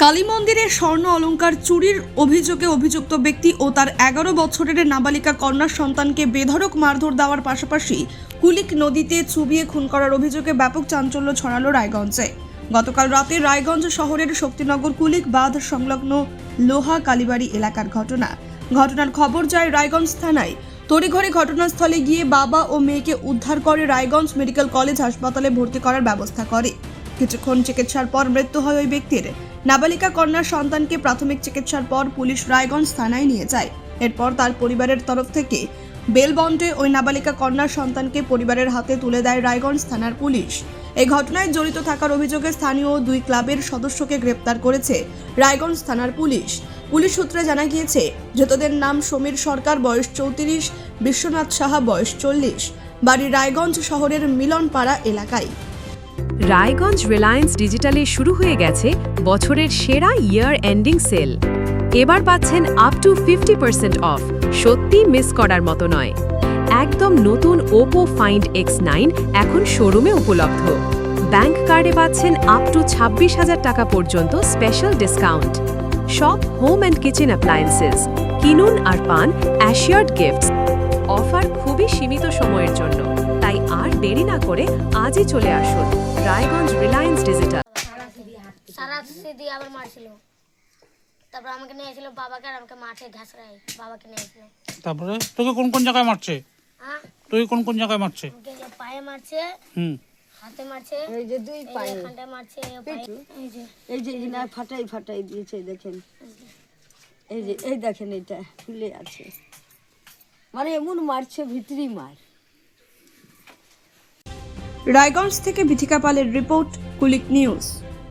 কালী মন্দিরে স্বর্ণ অলংকার চুরির অভিযোগে অভিযুক্ত ব্যক্তি ও তার 11 বছরের নাবালিকা কন্যা সন্তানকে বেধড়ক মারধর দেওয়ার পাশাপাশি কুলিক নদীতে চুবিয়ে খুন করার অভিযোগে ব্যাপক চাঞ্চল্য ছড়ালো রায়গঞ্জে। গতকাল রাতে রায়গঞ্জ শহরের শক্তিনগর কুলিক বাঁধ সংলগ্ন লোহা কালীবাড়ি এলাকার ঘটনার খবর যায় রায়গঞ্জ থানায়। তড়িঘড়ি ঘটনাস্থলে গিয়ে বাবা ও মেয়েকে উদ্ধার করে রায়গঞ্জ মেডিকেল কলেজ হাসপাতালে ভর্তি করার ব্যবস্থা করে। কিছুক্ষণ চিকিৎসার পর মৃত্যু হয় ওই ব্যক্তির। নাবালিকা কন্যার সন্তানকে প্রাথমিক চিকিৎসার পর পুলিশ রায়গঞ্জ থানায় নিয়ে যায়। এরপর তার পরিবারের তরফ থেকে বেল বন্ডে ওই নাবালিকা কন্যার সন্তানকে পরিবারের হাতে তুলে দেয় রায়গঞ্জ থানার পুলিশ। এই ঘটনায় জড়িত থাকার অভিযোগে স্থানীয় 2 ক্লাবের সদস্যকে গ্রেপ্তার করেছে রায়গঞ্জ থানার পুলিশ। পুলিশ সূত্রে জানা গিয়েছে, ধৃতদের নাম সমীর সরকার, বয়স 34, বিশ্বনাথ সাহা, বয়স 40, বাড়ি রায়গঞ্জ শহরের মিলনপাড়া এলাকায়। রায়গঞ্জ রিলায়েন্স ডিজিটালে শুরু হয়ে গেছে বছরের সেরা ইয়ার এন্ডিং সেল। এবার পাচ্ছেন আপ টু 50% অফ। সত্যি মিস করার মতো নয়। একদম নতুন ওপো ফাইন্ড X9 এখন শোরুমে উপলব্ধ। ব্যাংক কার্ডে পাচ্ছেন আপ টু 26,000 টাকা পর্যন্ত স্পেশাল ডিসকাউন্ট। সব হোম অ্যান্ড কিচেন অ্যাপ্লায়েন্সেস কিনুন আর পান অ্যাশিয়ার্ড গিফটস। অফার খুবই সীমিত সময়ের জন্য, তাই আর দেরি না করে আজই চলে আসুন রায়গঞ্জ রিলায়েন্স ডিজিটাল। সারা সিদি আবার মারছিল, তারপর আমাকে নিয়ে এসেছিল বাবাকে, আর আমাকে মাঠে ঘাসরাই বাবাকে নিয়ে এসেছিল। তারপরে তোকে কোন কোন জায়গায় মারছে? হ্যাঁ, তুই কোন কোন জায়গায় মারছে? আমাকে যে পায়ে মারছে, হাতে মারছে, এই যে 2 পায়ে, এখানটা মারছে, পায়ে, এই যে ইনা ফাটাই দিয়েছে। দেখেন, এই দেখেন, এটা ফুলে আছে, মানে এমন মারছে, ভিতরি মার। রায়গঞ্জ থেকে বিথিকা পালের রিপোর্ট, কুলিক নিউজ।